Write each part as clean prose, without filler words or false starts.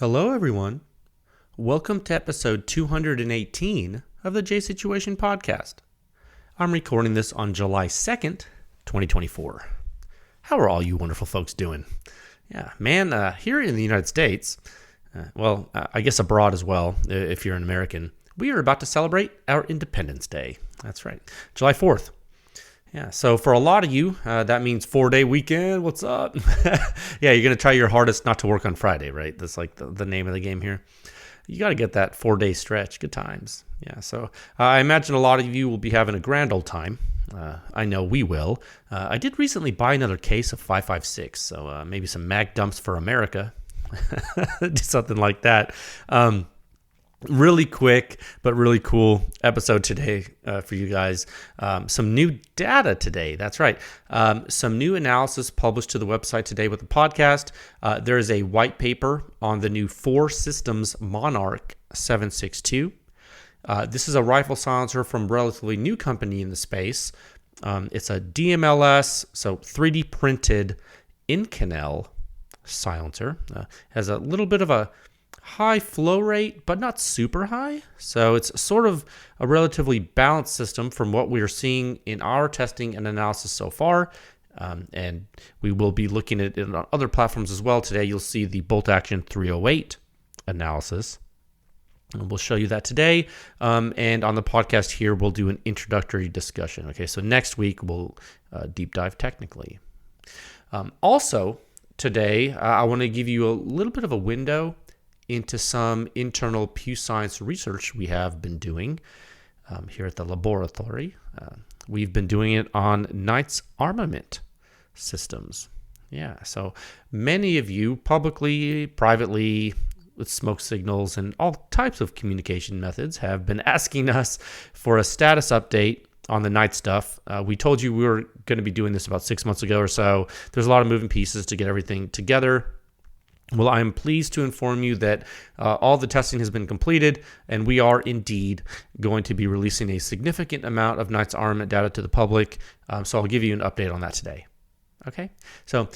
Hello, everyone. Welcome to episode 218 of the J Situation Podcast. I'm recording this on July 2nd, 2024. How are all you wonderful folks doing? Yeah, man, here in the United States, I guess abroad as well, if you're an American, we are about to celebrate our Independence Day. That's right, July 4th. Yeah, so for a lot of you, that means 4-day weekend. What's up? Yeah, you're going to try your hardest not to work on Friday, right? That's like the name of the game here. You got to get that 4-day stretch. Good times. Yeah, so I imagine a lot of you will be having a grand old time. I know we will. I did recently buy another case of 5.56, so maybe some mag dumps for America. Do something like that. Really quick, but really cool episode today for you guys. Some new data today. That's right. Some new analysis published to the website today with the podcast. There is a white paper on the new FOR Systems Monarch 7.62. This is a rifle silencer from a relatively new company in the space. It's a DMLS, so 3D printed Inconel silencer. Has a little bit of a high flow rate, but not super high. So it's sort of a relatively balanced system from what we are seeing in our testing and analysis so far. And we will be looking at it on other platforms as well. Today, you'll see the bolt action 308 analysis. And we'll show you that today. And on the podcast here, we'll do an introductory discussion. Okay, so next week, we'll deep dive technically. Also, today, I want to give you a little bit of a window into some internal PEW Science research we have been doing here at the laboratory. We've been doing it on Knight's armament systems. Yeah, so many of you publicly, privately, with smoke signals and all types of communication methods have been asking us for a status update on the Knight stuff. We told you we were going to be doing this about 6 months ago or so. There's a lot of moving pieces to get everything together. Well, I am pleased to inform you that all the testing has been completed, and we are indeed going to be releasing a significant amount of Knight's armament data to the public. So I'll give you an update on that today. Okay, so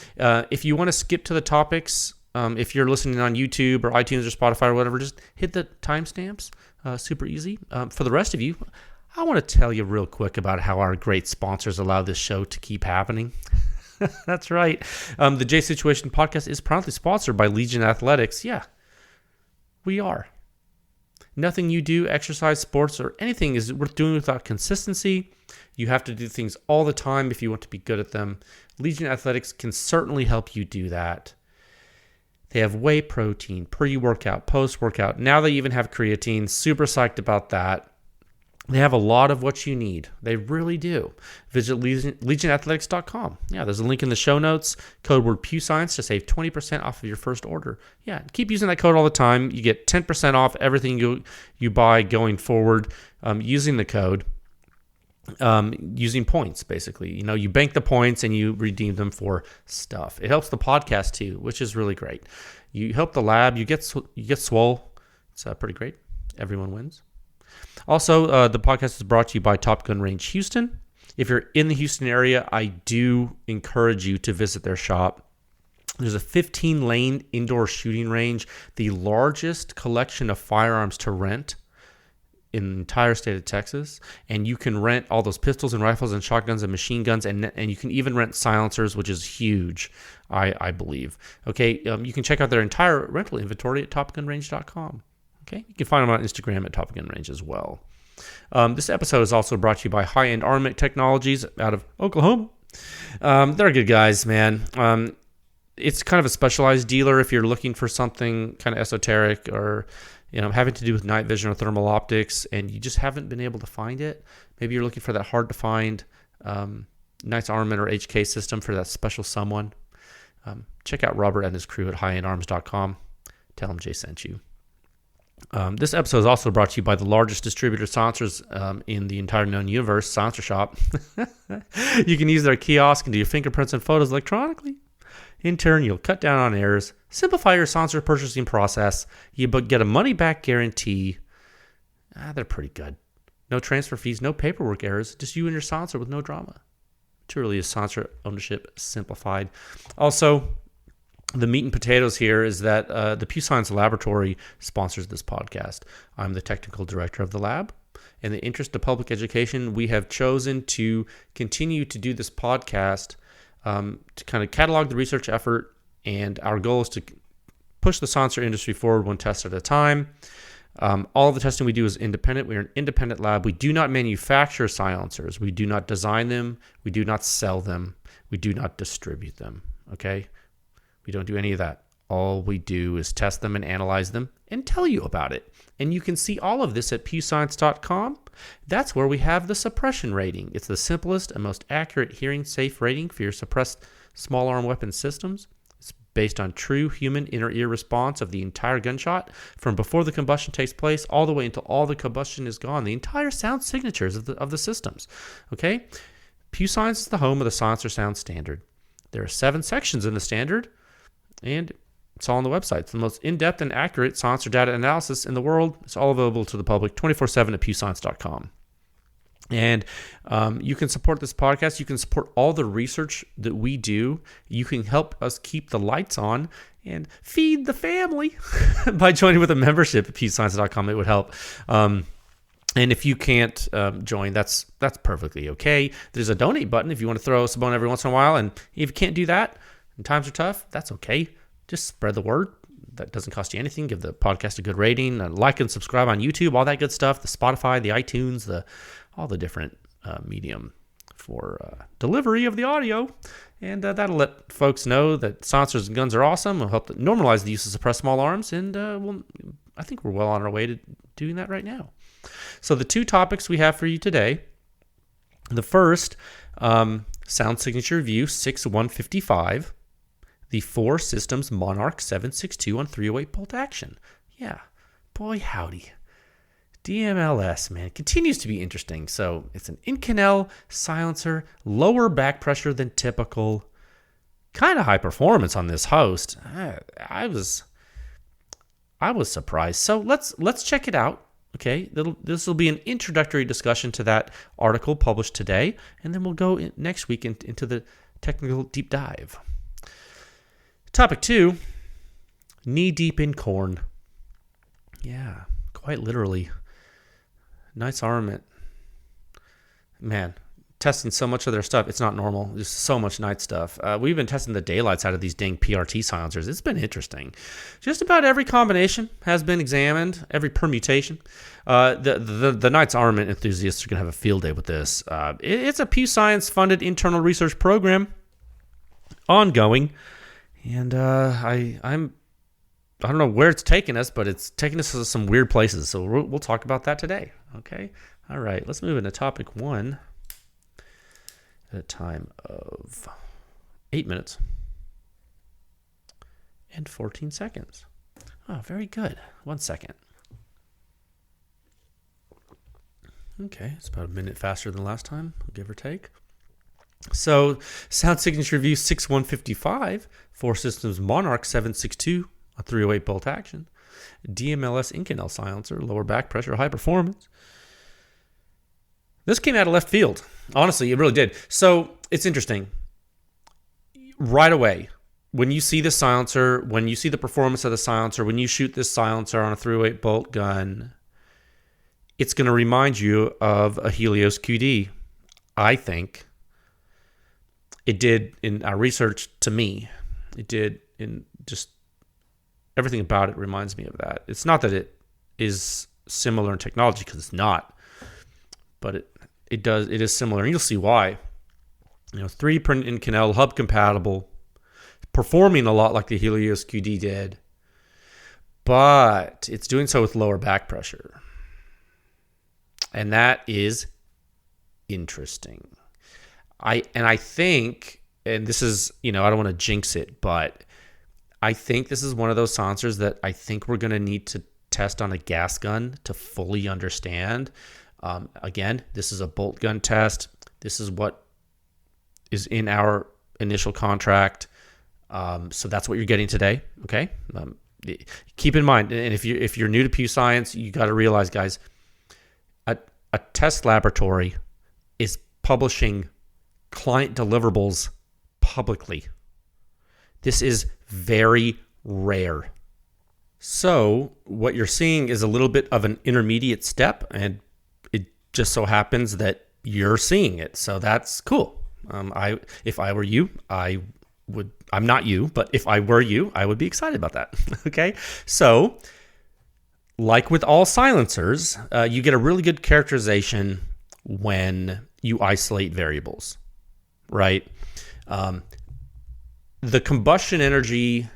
if you want to skip to the topics, if you're listening on YouTube or iTunes or Spotify or whatever, just hit the timestamps. Super easy. For the rest of you, I want to tell you real quick about how our great sponsors allow this show to keep happening. That's right. The J Situation Podcast is proudly sponsored by Legion Athletics. Yeah, we are. Nothing you do, exercise, sports, or anything is worth doing without consistency. You have to do things all the time if you want to be good at them. Legion Athletics can certainly help you do that. They have whey protein, pre-workout, post-workout. Now they even have creatine. Super psyched about that. They have a lot of what you need. They really do. Visit legionathletics.com. Yeah, there's a link in the show notes. Code word PEW Science to save 20% off of your first order. Yeah, keep using that code all the time. You get 10% off everything you buy going forward using the code, using points, basically. You know, you bank the points and you redeem them for stuff. It helps the podcast too, which is really great. You help the lab. You get swole. It's pretty great. Everyone wins. Also, the podcast is brought to you by Top Gun Range Houston. If you're in the Houston area, I do encourage you to visit their shop. There's a 15-lane indoor shooting range, the largest collection of firearms to rent in the entire state of Texas. And you can rent all those pistols and rifles and shotguns and machine guns, and you can even rent silencers, which is huge, I believe. Okay, you can check out their entire rental inventory at topgunrange.com. Okay, you can find them on Instagram at Top Gun Range as well. This episode is also brought to you by High End Armament Technologies out of Oklahoma. They're good guys, man. It's kind of a specialized dealer if you're looking for something kind of esoteric or having to do with night vision or thermal optics, and you just haven't been able to find it. Maybe you're looking for that hard to find Knight's Armament or HK system for that special someone. Check out Robert and his crew at highendarms.com. Tell them Jay sent you. This episode is also brought to you by the largest distributor silencers in the entire known universe, Silencer Shop. You can use their kiosk and do your fingerprints and photos electronically. In turn, you'll cut down on errors, simplify your silencer purchasing process, you get a money-back guarantee. They're pretty good. No transfer fees, no paperwork errors, just you and your silencer with no drama. Truly is silencer ownership simplified. Also, the meat and potatoes here is that the PEW Science Laboratory sponsors this podcast. I'm the technical director of the lab. In the interest of public education, we have chosen to continue to do this podcast to kind of catalog the research effort, and our goal is to push the silencer industry forward one test at a time. All of the testing we do is independent. We're an independent lab. We do not manufacture silencers. We do not design them. We do not sell them. We do not distribute them, okay? We don't do any of that. All we do is test them and analyze them and tell you about it. And you can see all of this at pewscience.com. That's where we have the suppression rating. It's the simplest and most accurate hearing safe rating for your suppressed small arm weapon systems. It's based on true human inner ear response of the entire gunshot from before the combustion takes place all the way until all the combustion is gone. The entire sound signatures of the systems. Okay? PEW Science is the home of the silencer sound standard. There are 7 sections in the standard, and it's all on the website. It's the most in-depth and accurate silencer data analysis in the world. It's all available to the public 24/7 at pewscience.com. And you can support this podcast. You can support all the research that we do. You can help us keep the lights on and feed the family by joining with a membership at pewscience.com. It would help. And if you can't join, that's perfectly okay. There's a donate button if you want to throw us a bone every once in a while. And if you can't do that and times are tough, that's okay. Just spread the word. That doesn't cost you anything. Give the podcast a good rating, like and subscribe on YouTube, all that good stuff, the Spotify, the iTunes, all the different medium for delivery of the audio. And that'll let folks know that silencers and guns are awesome. It'll help normalize the use of suppressed small arms. And I think we're well on our way to doing that right now. So the 2 topics we have for you today, the first, sound signature review 6155. The FOR Systems Monarch 7.62 on 308 bolt action. Yeah, boy howdy. DMLS, man, continues to be interesting. So it's an Inconel silencer, lower back pressure than typical. Kind of high performance on this host. I was surprised. So let's check it out. Okay, this will be an introductory discussion to that article published today, and then we'll go next week into the technical deep dive. Topic 2, knee deep in corn. Yeah, quite literally. Nice armament. Man, testing so much of their stuff, it's not normal. There's so much night stuff. We've been testing the daylights out of these dang PRT silencers. It's been interesting. Just about every combination has been examined, every permutation. The Knights armament enthusiasts are going to have a field day with this. It's a PEW Science funded internal research program, ongoing. And I don't know where it's taking us, but it's taking us to some weird places. So we'll talk about that today. Okay. All right. Let's move into topic 1 at a time of 8 minutes and 14 seconds. Oh, very good. 1 second. Okay. It's about a minute faster than last time, give or take. So, Sound Signature Review 6155, FOR Systems Monarch 7.62, a 308 bolt action, DMLS Inconel silencer, lower back pressure, high performance. This came out of left field. Honestly, it really did. So, it's interesting. Right away, when you see the silencer, when you see the performance of the silencer, when you shoot this silencer on a 308 bolt gun, it's going to remind you of a Helios QD, I think. It did in our research to me. It did in just everything about it reminds me of that. It's not that it is similar in technology, because it's not, but it is similar, and you'll see why. 3-print Inconel, hub compatible, performing a lot like the Helios QD did, but it's doing so with lower back pressure, and that is interesting. I think, and this is, I don't want to jinx it, but I think this is one of those silencers that I think we're going to need to test on a gas gun to fully understand. Again, this is a bolt gun test. This is what is in our initial contract. So that's what you're getting today. Okay. Keep in mind, and if you're new to PEW Science, you got to realize, guys, a test laboratory is publishing client deliverables publicly. This is very rare. So what you're seeing is a little bit of an intermediate step, and it just so happens that you're seeing it. So that's cool. If I were you, I'm not you, but if I were you, I would be excited about that. Okay. So like with all silencers, you get a really good characterization when you isolate variables, right? The combustion energy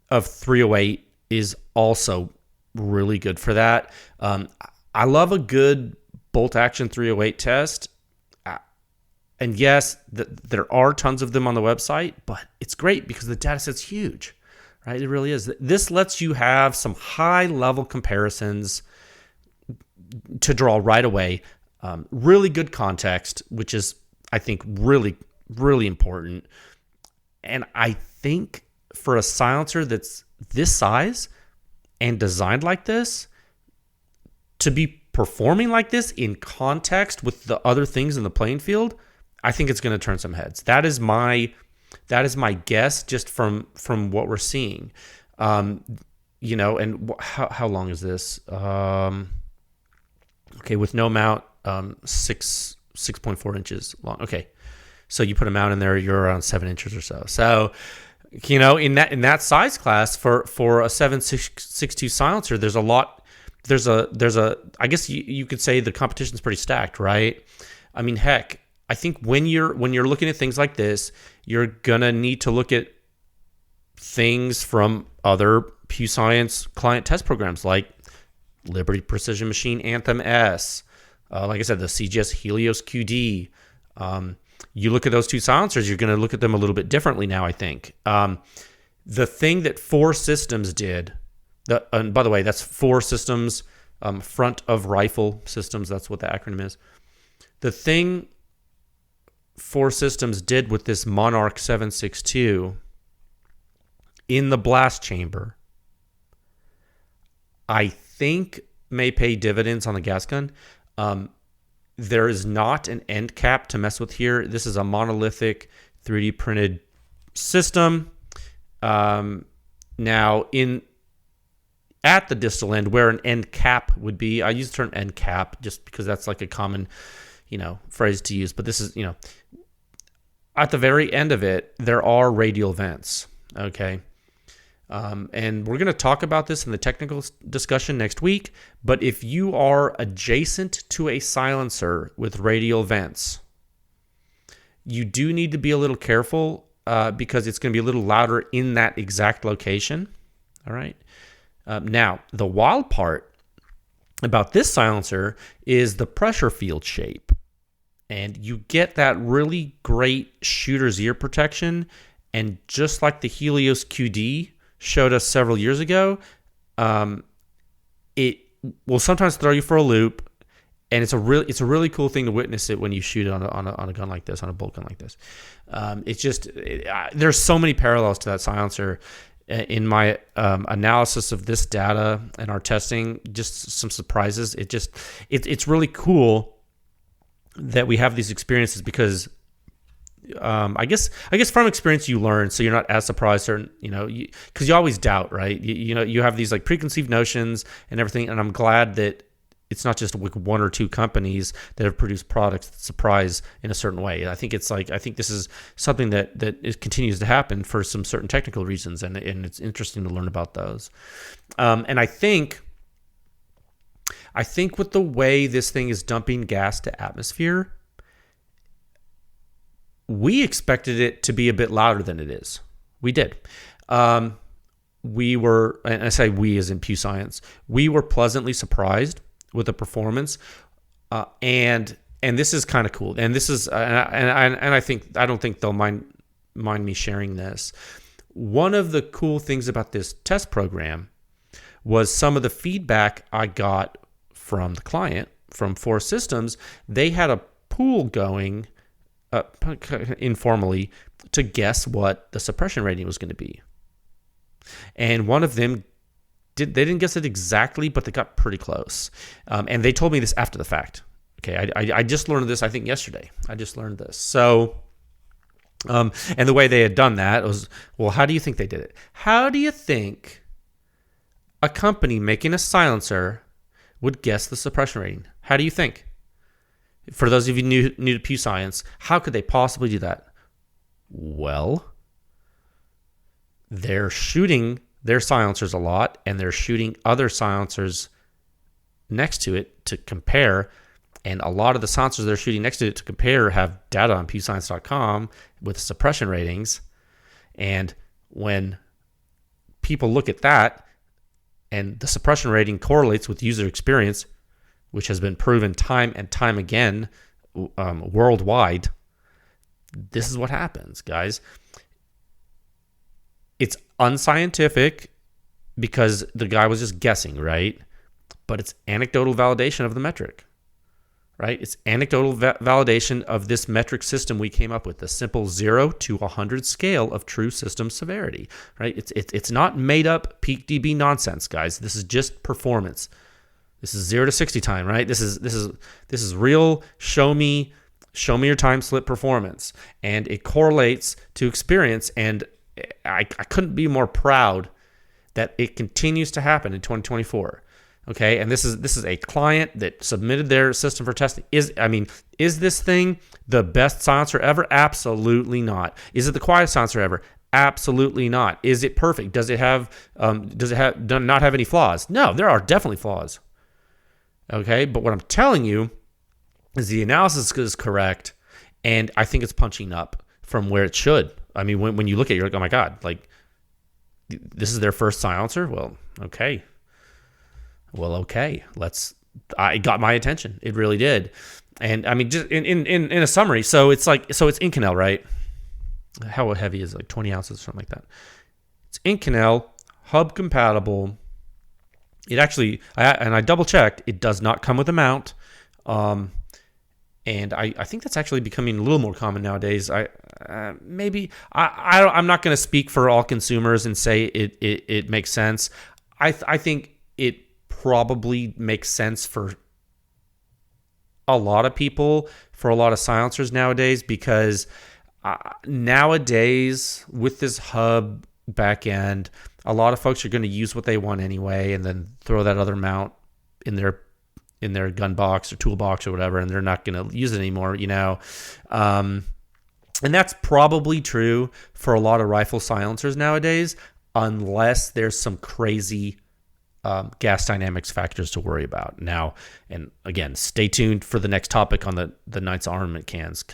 of 308 is also really good for that. I love a good bolt action 308 test. And yes, there are tons of them on the website, but it's great because the data set's huge, right? It really is. This lets you have some high-level comparisons to draw right away. Really good context, which is, I think, really, really important. And I think for a silencer that's this size and designed like this, to be performing like this in context with the other things in the playing field, I think it's going to turn some heads. That is my guess just from what we're seeing. You know, and how long is this? Okay, with no mount, 6.4 inches long. Okay, so you put a mount in there, you're around 7 inches or so. So, you know, in that size class for a 7.62 silencer, there's a lot. There's a. I guess you could say the competition's pretty stacked, right? I mean, heck, I think when you're looking at things like this, you're gonna need to look at things from other PEW Science client test programs like Liberty Precision Machine Anthem S, like I said, the CGS Helios QD. You look at those two silencers, you're going to look at them a little bit differently now, I think. The thing that FOR Systems did, and by the way, that's FOR Systems, front of rifle systems, that's what the acronym is. The thing FOR Systems did with this Monarch 7.62 in the blast chamber, I think may pay dividends on the gas gun. There is not an end cap to mess with here. This is a monolithic 3D printed system. Now, at the distal end, where an end cap would be, I use the term end cap just because that's like a common, phrase to use. But this is, at the very end of it, there are radial vents. Okay. And we're going to talk about this in the technical discussion next week. But if you are adjacent to a silencer with radial vents, you do need to be a little careful because it's going to be a little louder in that exact location. All right. Now, the wild part about this silencer is the pressure field shape. And you get that really great shooter's ear protection. And just like the Helios QD showed us several years ago, it will sometimes throw you for a loop, and it's a really cool thing to witness it when you shoot it on a gun like this, on a bolt gun like this. There's so many parallels to that silencer in my analysis of this data and our testing. Just some surprises. It's really cool that we have these experiences because. I guess from experience you learn, so you're not as surprised, or because you always doubt, right? You have these like preconceived notions and everything, and I'm glad that it's not just like one or two companies that have produced products that surprise in a certain way. I think this is something that continues to happen for some certain technical reasons, and it's interesting to learn about those. And I think with the way this thing is dumping gas to atmosphere, we expected it to be a bit louder than it is. We did. We were, and I say we as in PEW Science, we were pleasantly surprised with the performance, and this is kind of cool. And this is, and I don't think they'll mind me sharing this. One of the cool things about this test program was some of the feedback I got from the client, from FOR Systems. They had a pool going. Informally, to guess what the suppression rating was going to be, and one of them didn't guess it exactly, but they got pretty close, and they told me this after the fact. Okay, I just learned this, I think yesterday. I just learned this. So And the way they had done that was, well, how do you think they did it? How do you think a company making a silencer would guess the suppression rating? How do you think? For those of you new to PEW Science, how could they possibly do that? Well, they're shooting their silencers a lot, and they're shooting other silencers next to it to compare. And a lot of the silencers they're shooting next to it to compare have data on pewscience.com with suppression ratings. And when people look at that and the suppression rating correlates with user experience, which has been proven time and time again worldwide, this is what happens, guys. It's unscientific because the guy was just guessing, right? But it's anecdotal validation of the metric, right? It's anecdotal validation of this metric system we came up with, the simple 0 to 100 scale of true system severity, right? It's not made up peak dB nonsense, guys. This is just performance. This is 0 to 60 time, right? This is real. Show me your time slip performance, and it correlates to experience. And I couldn't be more proud that it continues to happen in 2024. Okay, and this is a client that submitted their system for testing. Is this thing the best silencer ever? Absolutely not. Is it the quietest silencer ever? Absolutely not. Is it perfect? Does it not have any flaws? No, there are definitely flaws. Okay, but what I'm telling you is the analysis is correct, and I think it's punching up from where it should. I mean, when you look at it, you're like, oh my God, like this is their first silencer? Well, okay. It got my attention. It really did. And I mean, just in a summary, so it's Inconel, right? How heavy is it? Like 20 ounces or something like that. It's Inconel, hub compatible. It actually, I double checked, it does not come with a mount. And I think that's actually becoming a little more common nowadays. I'm not going to speak for all consumers and say it makes sense. I think it probably makes sense for a lot of people, for a lot of silencers nowadays, because nowadays with this hub back end, a lot of folks are going to use what they want anyway, and then throw that other mount in their gun box or toolbox or whatever, and they're not going to use it anymore, and that's probably true for a lot of rifle silencers nowadays, unless there's some crazy gas dynamics factors to worry about. Now, and again, stay tuned for the next topic on the Knight's armament cans,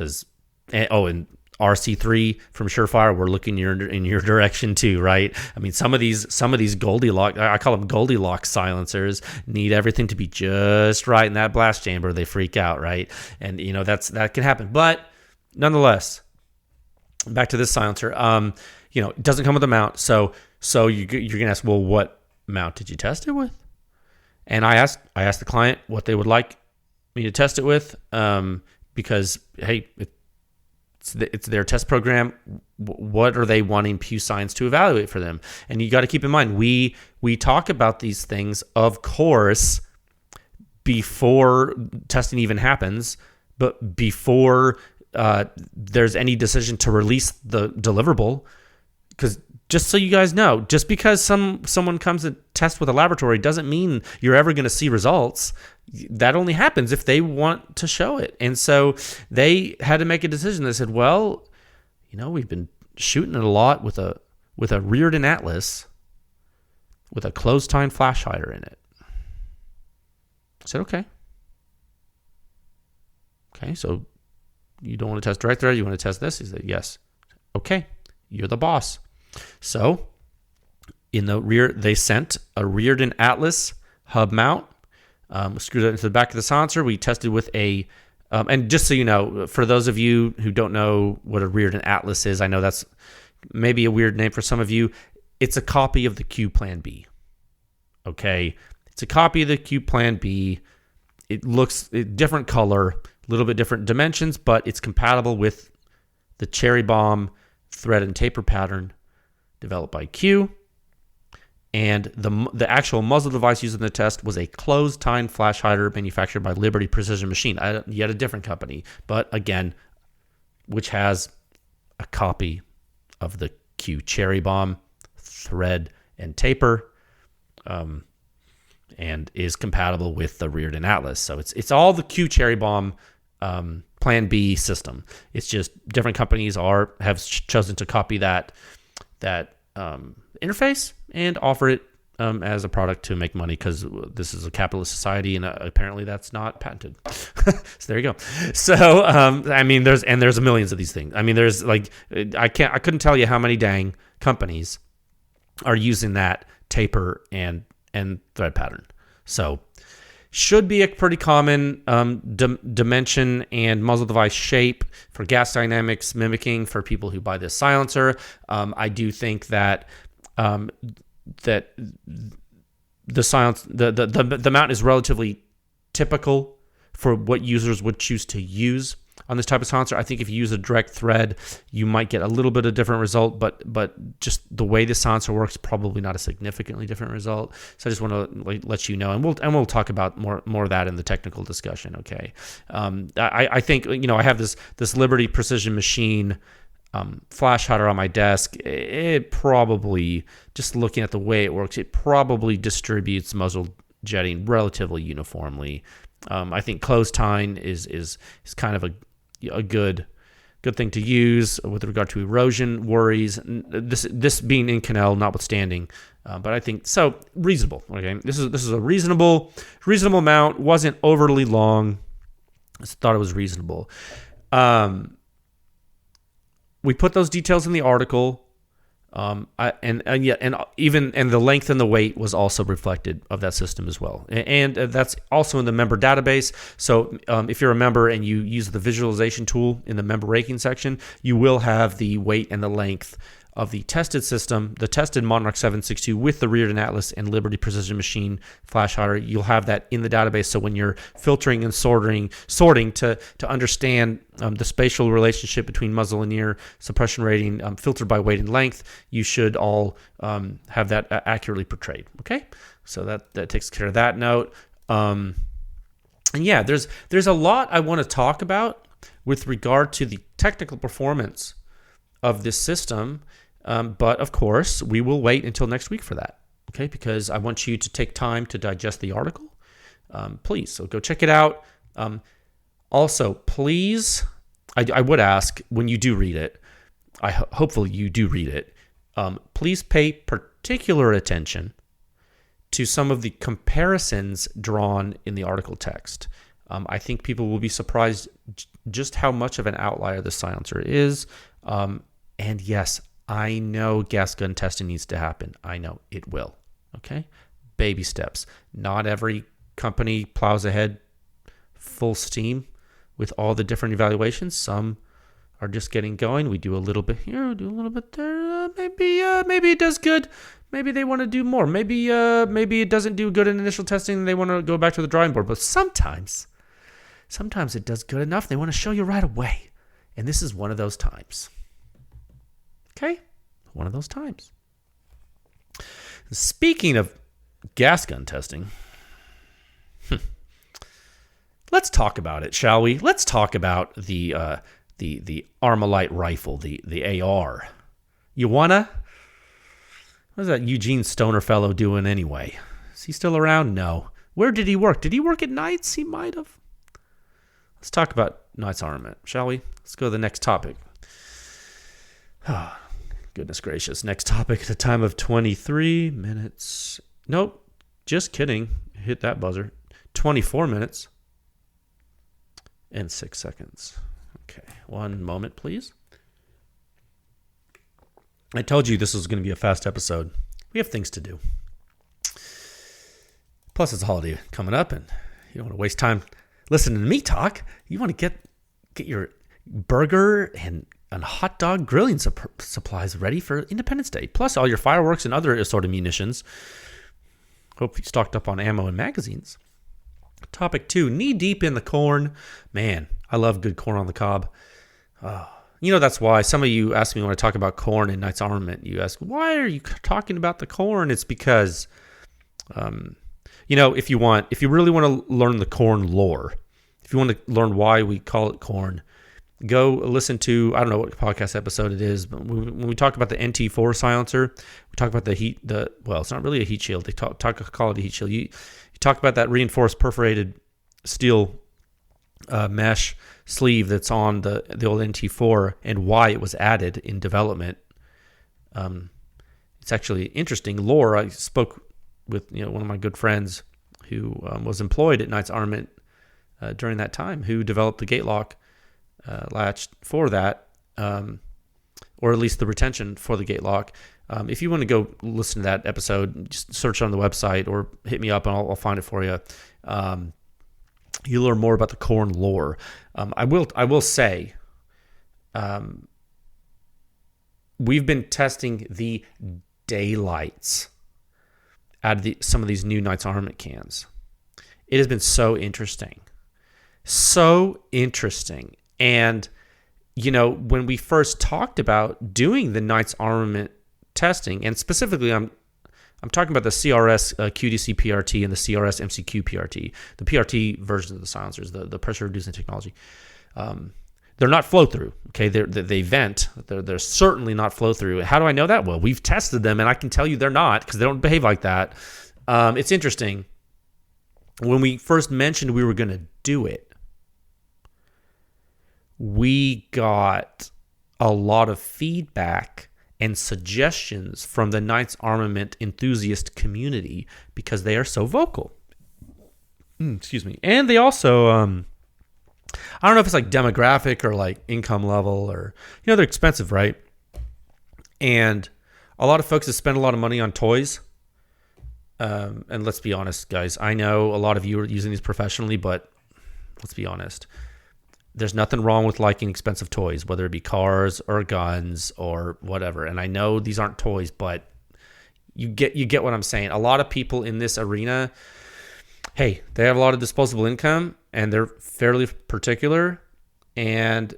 and RC3 from Surefire, we're looking in your direction too, right? I mean, some of these Goldilocks, I call them Goldilocks silencers, need everything to be just right in that blast chamber. They freak out, right? And that can happen. But nonetheless, back to this silencer. It doesn't come with a mount, so you're gonna ask, well, what mount did you test it with? And I asked the client what they would like me to test it with, because hey, it's their test program. What are they wanting PEW Science to evaluate for them? And you got to keep in mind, we talk about these things, of course, before testing even happens, but before there's any decision to release the deliverable. Because just so you guys know, just because someone comes to test with a laboratory doesn't mean you're ever going to see results. That only happens if they want to show it. And so they had to make a decision. They said, well, we've been shooting it a lot with a Rearden Atlas with a closed time flash hider in it. I said, okay, so you don't want to test direct thread, you want to test this? He said, yes. Okay, you're the boss. So in the rear, they sent a Rearden Atlas hub mount. Screwed it into the back of the silencer. We tested with and just so you know, for those of you who don't know what a Rearden Atlas is, I know that's maybe a weird name for some of you. It's a copy of the Q Plan B. Okay, it's a copy of the Q Plan B. It looks different color, a little bit different dimensions, but it's compatible with the Cherry Bomb thread and taper pattern developed by Q. And the actual muzzle device used in the test was a closed time flash hider manufactured by Liberty Precision Machine, yet a different company, but again, which has a copy of the Q Cherry Bomb thread and taper, and is compatible with the Reardon Atlas. So it's all the Q Cherry Bomb Plan B system. It's just different companies have chosen to copy that interface and offer it as a product to make money, because this is a capitalist society, and apparently that's not patented. So there you go. So I mean, there's millions of these things. I mean, there's like I couldn't tell you how many dang companies are using that taper and thread pattern. So should be a pretty common dimension and muzzle device shape for gas dynamics mimicking for people who buy this silencer. I do think that that the mount is relatively typical for what users would choose to use on this type of silencer. I think if you use a direct thread, you might get a little bit of different result, but just the way the silencer works, probably not a significantly different result. So I just want to let you know, and we'll talk about more of that in the technical discussion. Okay, I think I have this Liberty Precision Machine flash hider on my desk. It probably, just looking at the way it works, it probably distributes muzzle jetting relatively uniformly. I think closed tine is kind of a good thing to use with regard to erosion worries. This being Inconel notwithstanding, but I think so reasonable. Okay, this is a reasonable amount. Wasn't overly long. I just thought it was reasonable. We put those details in the article, and the length and the weight was also reflected of that system as well, and that's also in the member database. So if you're a member and you use the visualization tool in the member ranking section, you will have the weight and the length of the tested system, the tested Monarch 7.62 with the Reardon Atlas and Liberty Precision Machine flash hider. You'll have that in the database. So when you're filtering and sorting to understand the spatial relationship between muzzle and ear, suppression rating, filtered by weight and length, you should all have that accurately portrayed. Okay, so that takes care of that note. And yeah, there's a lot I want to talk about with regard to the technical performance of this system. But of course, we will wait until next week for that, okay? Because I want you to take time to digest the article. Please, so go check it out. Also, please, I would ask when you do read it, hopefully you do read it, please pay particular attention to some of the comparisons drawn in the article text. I think people will be surprised just how much of an outlier the silencer is. And yes, I know gas gun testing needs to happen. I know it will. Okay? Baby steps. Not every company plows ahead full steam with all the different evaluations. Some are just getting going. We do a little bit here, do a little bit there. Maybe it does good. Maybe they want to do more. Maybe it doesn't do good in initial testing and they want to go back to the drawing board. But sometimes it does good enough. They want to show you right away. And this is one of those times. Okay, one of those times. Speaking of gas gun testing, let's talk about it, shall we? Let's talk about the Armalite rifle, the AR. You wanna? What's that Eugene Stoner fellow doing anyway? Is he still around? No. Where did he work? Did he work at nights? He might have. Let's talk about Knight's armament, shall we? Let's go to the next topic. Goodness gracious. Next topic at a time of 23 minutes. Nope. Just kidding. Hit that buzzer. 24 minutes and 6 seconds. Okay. One moment, please. I told you this was going to be a fast episode. We have things to do. Plus, it's a holiday coming up, and you don't want to waste time listening to me talk. You want to get your burger and hot dog grilling supplies ready for Independence Day. Plus all your fireworks and other assorted munitions. Hope you stocked up on ammo and magazines. Topic 2, knee deep in the corn. Man, I love good corn on the cob. That's why some of you ask me when I talk about corn in Knight's Armament. You ask, why are you talking about the corn? It's because, if you really want to learn the corn lore, if you want to learn why we call it corn, go listen to, I don't know what podcast episode it is, but when we talk about the NT4 silencer, we talk about well, it's not really a heat shield. They call it a heat shield. You talk about that reinforced perforated steel mesh sleeve that's on the old NT4 and why it was added in development. It's actually interesting lore. I spoke with one of my good friends who was employed at Knights Armament during that time, who developed the gate lock latch for that, or at least the retention for the gate lock. If you want to go listen to that episode, just search on the website or hit me up and I'll find it for you. You'll learn more about the Korn lore. I will say, we've been testing the daylights out of some of these new Knights Armament cans. It has been so interesting. And, when we first talked about doing the Knights Armament testing, and specifically I'm talking about the CRS QDC PRT and the CRS MCQ PRT, the PRT versions of the silencers, the pressure reducing technology. They're not flow through. Okay, they vent. They're certainly not flow through. How do I know that? Well, we've tested them, and I can tell you they're not, because they don't behave like that. It's interesting. When we first mentioned we were going to do it, we got a lot of feedback and suggestions from the Knights Armament enthusiast community because they are so vocal. Excuse me. And they also, I don't know if it's like demographic or like income level or, they're expensive, right? And a lot of folks have spent a lot of money on toys. And let's be honest, guys, I know a lot of you are using these professionally, but let's be honest. There's nothing wrong with liking expensive toys, whether it be cars or guns or whatever. And I know these aren't toys, but you get what I'm saying. A lot of people in this arena, hey, they have a lot of disposable income and they're fairly particular, and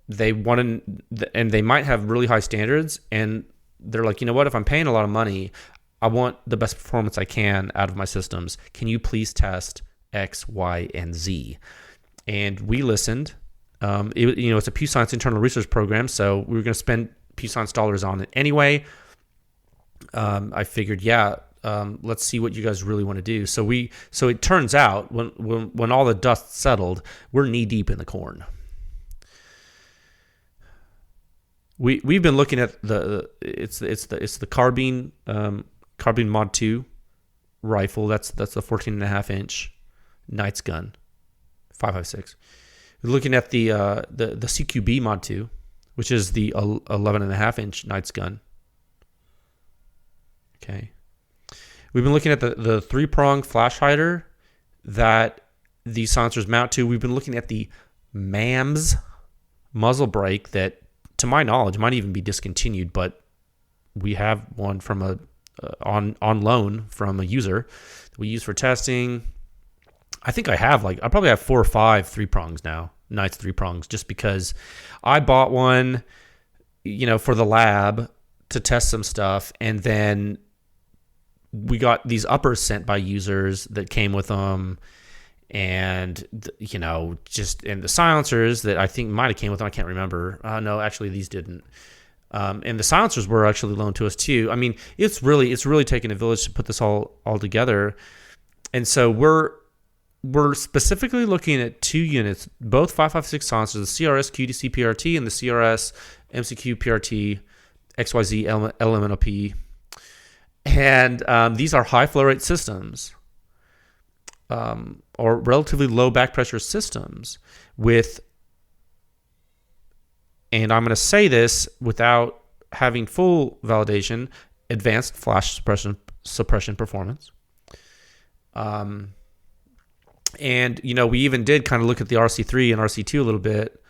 they they might have really high standards, and they're like, what? If I'm paying a lot of money, I want the best performance I can out of my systems. Can you please test X, Y, and Z? And we listened. It's a PEW Science internal research program, so we were going to spend PEW Science dollars on it anyway. I figured, let's see what you guys really want to do. So it turns out when all the dust settled, we're knee deep in the corn. We've been looking at the carbine Mod 2 rifle. That's the 14.5 inch Knights gun. 5.56. We're looking at the CQB Mod 2, which is the 11.5 inch Knights gun. Okay. We've been looking at the 3-prong flash hider that these silencers mount to. We've been looking at the MAMS muzzle brake that, to my knowledge, might even be discontinued, but we have one from on loan from a user that we use for testing. I think I probably have 4 or 5 3-prongs now, Knights 3-prongs, just because I bought one, for the lab to test some stuff, and then we got these uppers sent by users that came with them, and and the silencers that I think might have came with them. I can't remember. No, actually these didn't. And the silencers were actually loaned to us too. I mean, it's really taking a village to put this all together, and so we're specifically looking at 2 units, both 5.56 silencers, the CRS QDC PRT and the CRS MCQ PRT XYZ LMNOP. And these are high flow rate systems, or relatively low back pressure systems with, and I'm going to say this without having full validation, advanced flash suppression performance. And, we even did kind of look at the RC3 and RC2 a little bit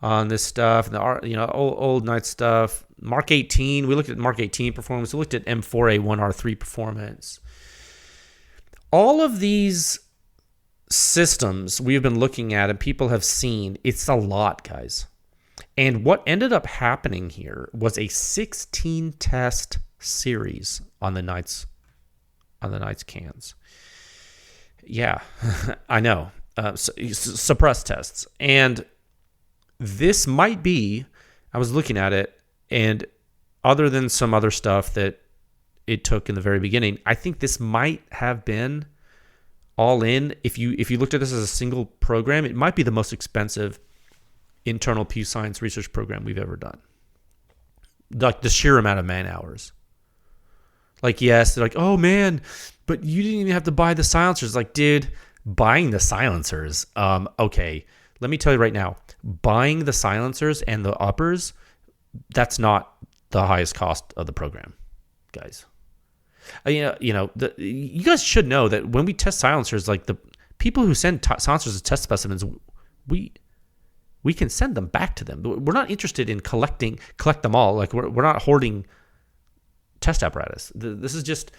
on this stuff, and the old Knight stuff. Mark 18, we looked at Mark 18 performance. We looked at M4A1R3 performance. All of these systems we've been looking at and people have seen, it's a lot, guys. And what ended up happening here was a 16 test series on the Knights cans. Yeah, I know. Suppressed tests. And this might be, I was looking at it, and other than some other stuff that it took in the very beginning, I think this might have been all in. If you looked at this as a single program, it might be the most expensive internal PEW Science research program we've ever done. Like the sheer amount of man hours. Like, yes, they're like, oh man, but you didn't even have to buy the silencers. Like, dude, buying the silencers. Okay, let me tell you right now, buying the silencers and the uppers, that's not the highest cost of the program, guys. You guys should know that when we test silencers, like the people who send silencers as test specimens, we can send them back to them. We're not interested in collect them all. Like we're not hoarding test apparatus. This is just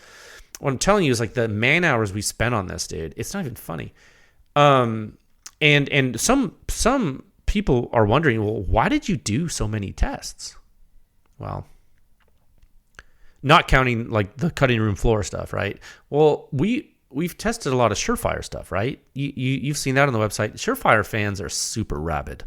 what I'm telling you is like the man hours we spent on this, dude. It's not even funny. And some people are wondering, well, why did you do so many tests? Well, not counting like the cutting room floor stuff, right? Well, we've tested a lot of Surefire stuff, right? You've seen that on the website. Surefire fans are super rabid.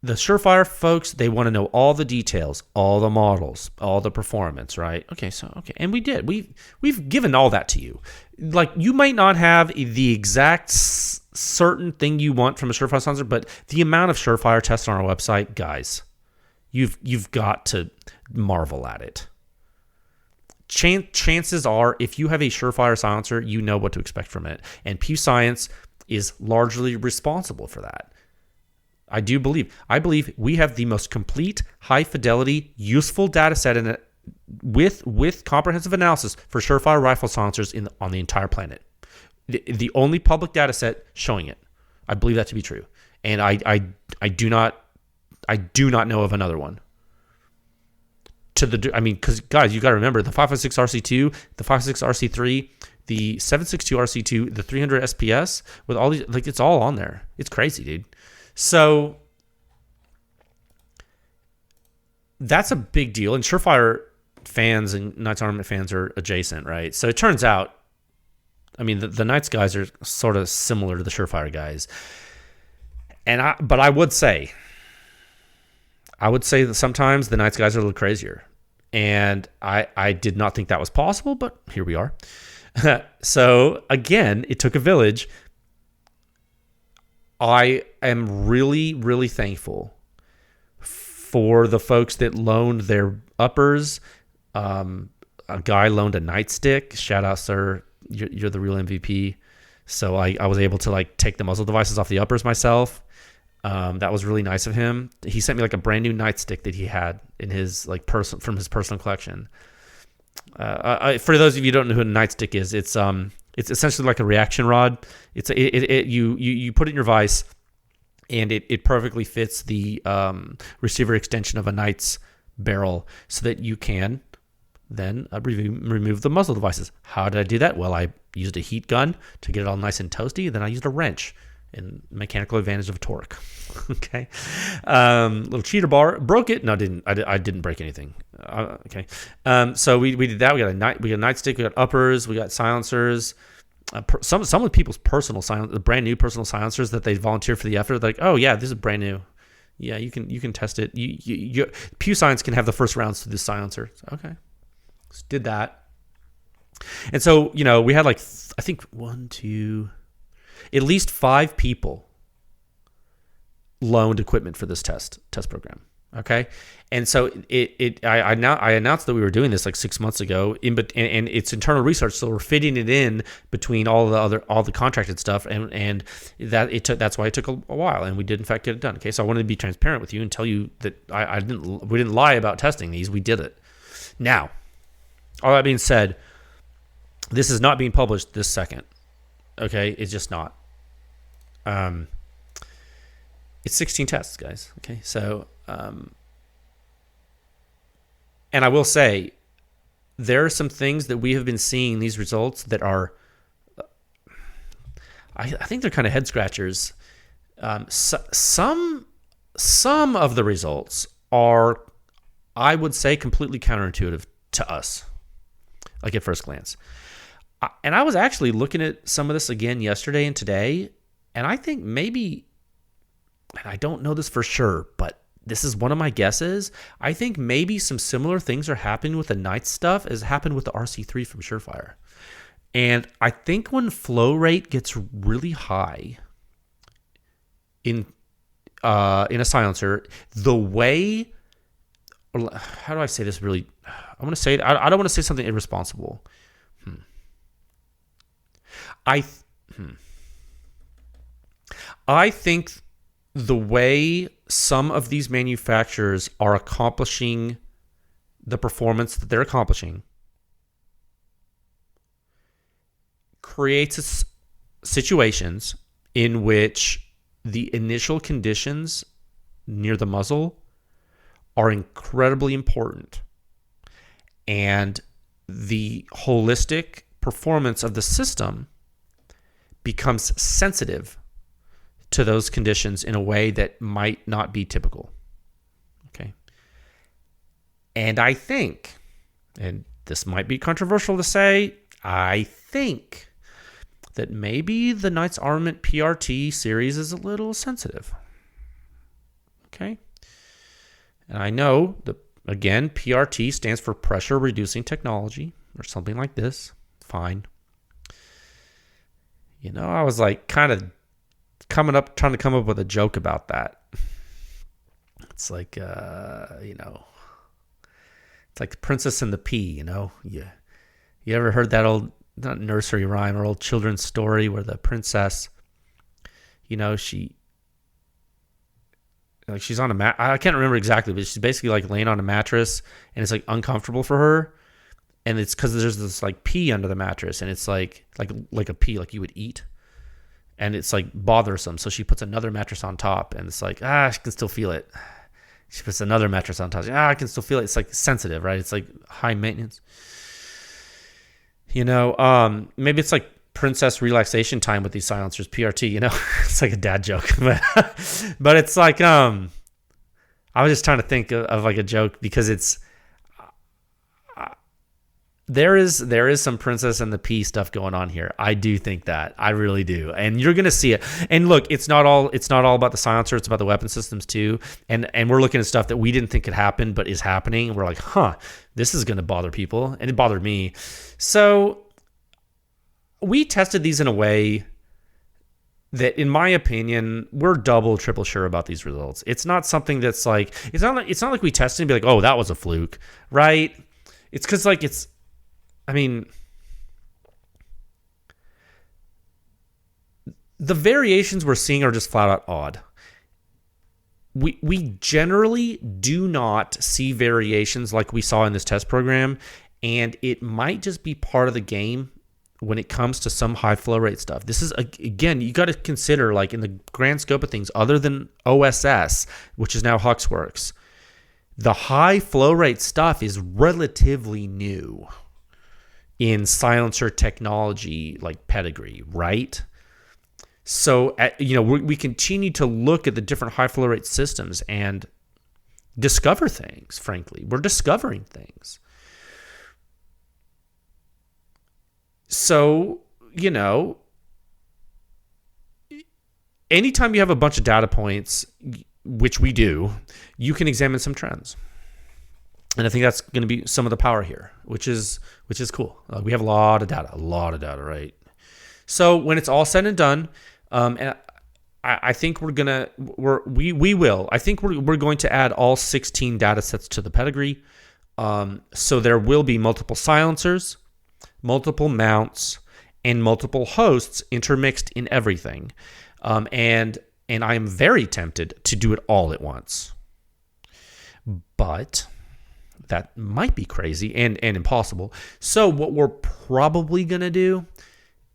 The Surefire folks, they want to know all the details, all the models, all the performance, right? Okay, and we did. We've given all that to you. Like, you might not have the exact certain thing you want from a Surefire sensor, but the amount of Surefire tests on our website, guys, you've got to marvel at it. Chances are, if you have a Surefire silencer, you know what to expect from it, and PEW Science is largely responsible for that. I believe we have the most complete, high fidelity, useful data set in it with comprehensive analysis for Surefire rifle silencers on the entire planet. The only public data set showing it. I believe that to be true, and I do not know of another one. Because guys, you got to remember the 556 RC2, the 556 RC3, the 7.62 RC2, the 300 SPS with all these, like, it's all on there. It's crazy, dude. So that's a big deal. And Surefire fans and Knights Armament fans are adjacent, right? So it turns out, I mean, the Knights guys are sort of similar to the Surefire guys. But I would say that sometimes the Knights guys are a little crazier. And I did not think that was possible, but here we are. So again, it took a village. I am really, really thankful for the folks that loaned their uppers. A guy loaned a nightstick. Shout out, sir. You're the real MVP. So I was able to like take the muzzle devices off the uppers myself. That was really nice of him. He sent me like a brand new nightstick that he had in his like from his personal collection. For those of you who don't know who a nightstick is, it's essentially like a reaction rod. You put it in your vise, and it perfectly fits the receiver extension of a Knight's barrel, so that you can then remove the muzzle devices. How did I do that? Well, I used a heat gun to get it all nice and toasty. Then I used a wrench and mechanical advantage of torque. Okay, little cheater bar, broke it. No, I didn't break anything. Okay, so we did that. We got a nightstick. We got uppers. We got silencers. Some of people's personal the brand new personal silencers that they volunteer for the effort. Like, oh yeah, this is brand new. Yeah, you can test it. You PEW Science can have the first rounds to this silencer. So, okay, just did that. And so we had like I think at least 5 people loaned equipment for this test program. Okay, and so I announced that we were doing this like 6 months ago, and it's internal research, so we're fitting it in between all the contracted stuff, and that's why it took a while, and we did in fact get it done. Okay, so I wanted to be transparent with you and tell you that we didn't lie about testing these. We did it. Now, all that being said, this is not being published this second. Okay, it's just not. It's 16 tests, guys. Okay, so and I will say, there are some things that we have been seeing these results that are, I think they're kind of head scratchers. Some of the results are, I would say, completely counterintuitive to us, like at first glance. And I was actually looking at some of this again yesterday and today, And I think maybe, and I don't know this for sure, but this is one of my guesses. I think maybe some similar things are happening with the Knights stuff as happened with the RC3 from Surefire. And I think when flow rate gets really high in a silencer, the way, how do I say this really? I'm going to say, I don't want to say something irresponsible. I think the way some of these manufacturers are accomplishing the performance that they're accomplishing creates situations in which the initial conditions near the muzzle are incredibly important, and the holistic performance of the system becomes sensitive to those conditions in a way that might not be typical. Okay. And I think, and this might be controversial to say, I think that maybe the Knights Armament PRT series is a little sensitive. Okay. And I know that, again, PRT stands for pressure reducing technology or something like this. Fine. You know, I was like kind of trying to come up with a joke about that. It's like, you know, it's like the Princess and the Pea, you know? You ever heard that old, not nursery rhyme or old children's story where the princess, you know, she's on a mat. I can't remember exactly, but she's basically like laying on a mattress and it's like uncomfortable for her. And it's because there's this like pea under the mattress, and it's like a pea like you would eat, and it's like bothersome. So she puts another mattress on top, and it's like, she can still feel it. She puts another mattress on top. I can still feel it. It's like sensitive, right? It's like high maintenance. You know, maybe it's like princess relaxation time with these silencers, PRT. You know, it's like a dad joke, but it's like I was just trying to think of like a joke because it's. There is some Princess and the Pea stuff going on here. I do think that. I really do. And you're going to see it. And look, it's not all about the silencer, it's about the weapon systems too. And we're looking at stuff that we didn't think could happen but is happening. And we're like, this is going to bother people, and it bothered me. So we tested these in a way that, in my opinion, we're double, triple sure about these results. It's not something that's like, it's not like we tested and be like, oh, that was a fluke, right? It's because like the variations we're seeing are just flat out odd. We generally do not see variations like we saw in this test program, and it might just be part of the game when it comes to some high flow rate stuff. This is, again, you got to consider, like, in the grand scope of things, other than OSS, which is now Huxworks, the high flow rate stuff is relatively new in silencer technology, like pedigree, right? So, we continue to look at the different high flow rate systems and discover things, frankly. We're discovering things. So, anytime you have a bunch of data points, which we do, you can examine some trends. And I think that's going to be some of the power here, which is cool. We have a lot of data, right? So when it's all said and done, and I think we're going to add all 16 data sets to the pedigree. So there will be multiple silencers, multiple mounts, and multiple hosts intermixed in everything. And I am very tempted to do it all at once. But that might be crazy and impossible. So what we're probably going to do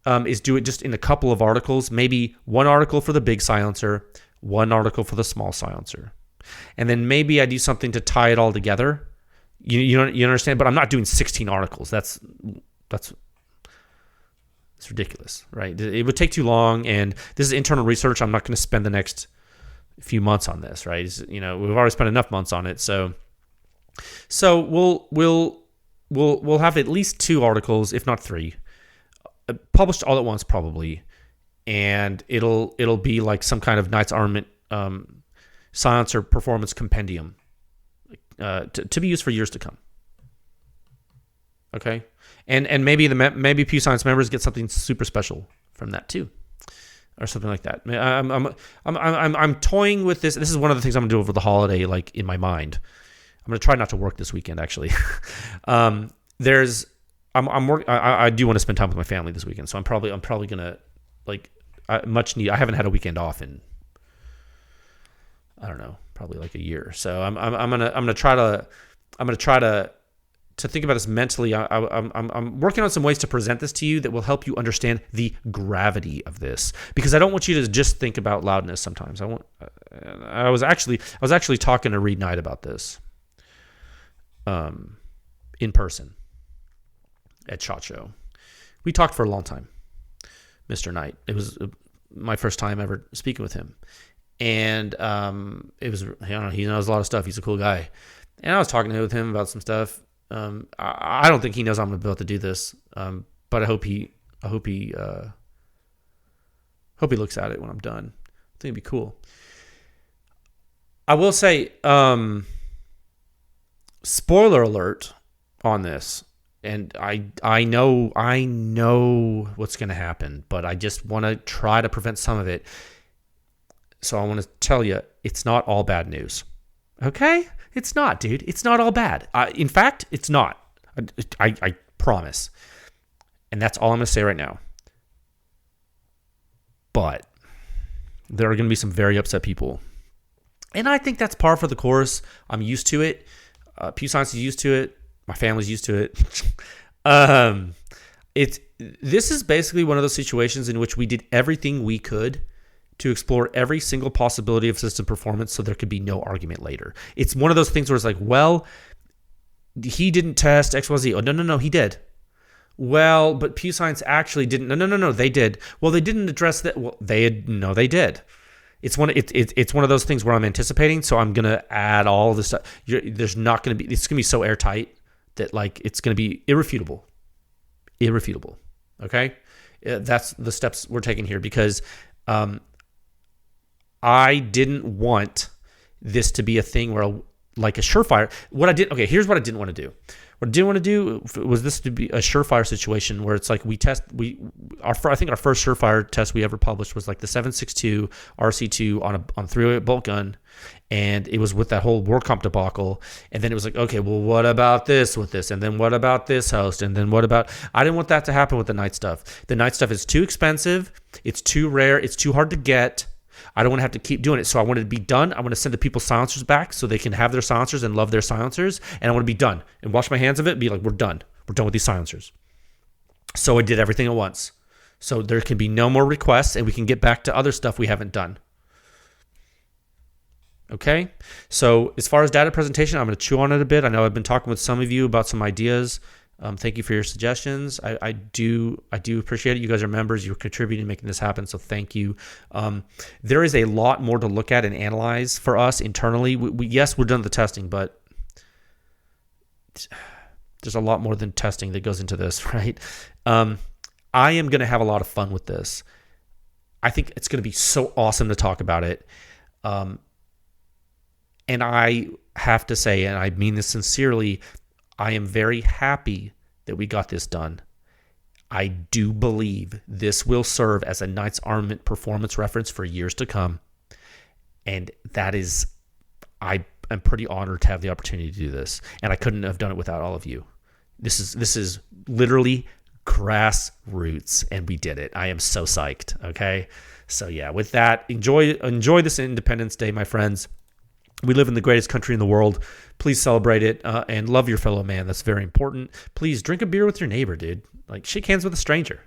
is do it just in a couple of articles, maybe one article for the big silencer, one article for the small silencer. And then maybe I do something to tie it all together. You understand? But I'm not doing 16 articles. That's it's ridiculous, right? It would take too long, and this is internal research. I'm not going to spend the next few months on this, right? We've already spent enough months on it, so we'll have at least 2 articles, if not 3, published all at once, probably. and it'll be like some kind of Knights Armament silencer performance compendium to be used for years to come. Okay, and maybe maybe PEW Science members get something super special from that too, or something like that. I'm toying with this. This is one of the things I'm gonna do over the holiday, like in my mind. I'm gonna try not to work this weekend. Actually, I do want to spend time with my family this weekend, so I'm probably gonna I haven't had a weekend off in, I don't know, probably like a year. So I'm gonna try to think about this mentally. I'm working on some ways to present this to you that will help you understand the gravity of this, because I don't want you to just think about loudness sometimes. I was actually talking to Reed Knight about this in person at SHOT Show. We talked for a long time, Mr. Knight. It was my first time ever speaking with him, and it was, he knows a lot of stuff. He's a cool guy, and I was talking with him about some stuff. I don't think he knows I'm about to do this, but I hope he looks at it when I'm done. I think it'd be cool. I will say, spoiler alert on this, and I know what's going to happen, but I just want to try to prevent some of it. So I want to tell you, it's not all bad news. Okay? It's not, dude. It's not all bad. In fact, it's not. I promise. And that's all I'm going to say right now. But there are going to be some very upset people. And I think that's par for the course. I'm used to it. PEW Science is used to it. My family's used to it. This is basically one of those situations in which we did everything we could to explore every single possibility of system performance so there could be no argument later. It's one of those things where it's like, well, he didn't test XYZ. Oh, no, he did. Well, but PEW Science actually didn't. No, they did. Well, they didn't address that. Well, they did. It's one of those things where I'm anticipating, so I'm gonna add all this stuff. It's gonna be so airtight that like it's gonna be irrefutable. Okay, that's the steps we're taking here, because I didn't want this to be a thing where like a surefire. Here's what I didn't want to do. What I didn't want to do was this to be a surefire situation where it's like I think our first surefire test we ever published was like the 7.62 RC2 on 308 bolt gun, and it was with that whole WorkComp debacle. And then it was like, okay, well, what about this with this? And then what about this host? And then what about? I didn't want that to happen with the Knight stuff. The Knight stuff is too expensive. It's too rare. It's too hard to get. I don't want to have to keep doing it. So I wanted to be done. I want to send the people silencers back so they can have their silencers and love their silencers. And I want to be done and wash my hands of it and be like, we're done. We're done with these silencers. So I did everything at once. So there can be no more requests and we can get back to other stuff we haven't done. Okay? So as far as data presentation, I'm going to chew on it a bit. I know I've been talking with some of you about some ideas. Thank you for your suggestions. I do appreciate it. You guys are members. You're contributing to making this happen, so thank you. There is a lot more to look at and analyze for us internally. Yes, we're done the testing, but there's a lot more than testing that goes into this, right? I am going to have a lot of fun with this. I think it's going to be so awesome to talk about it. And I have to say, and I mean this sincerely, I am very happy that we got this done. I do believe this will serve as a Knights Armament performance reference for years to come. And that is, I am pretty honored to have the opportunity to do this. And I couldn't have done it without all of you. This is literally grassroots, and we did it. I am so psyched. Okay. So yeah, with that, enjoy this Independence Day, my friends. We live in the greatest country in the world. Please celebrate it and love your fellow man. That's very important. Please drink a beer with your neighbor, dude. Like, shake hands with a stranger.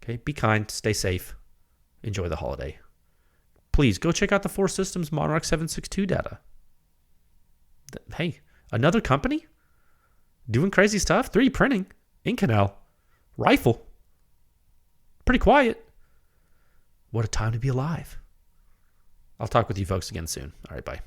Okay, be kind, stay safe, enjoy the holiday. Please go check out the FOR Systems Monarch 7.62 data. Hey, another company doing crazy stuff. 3D printing, Inconel, rifle. Pretty quiet. What a time to be alive. I'll talk with you folks again soon. All right, bye.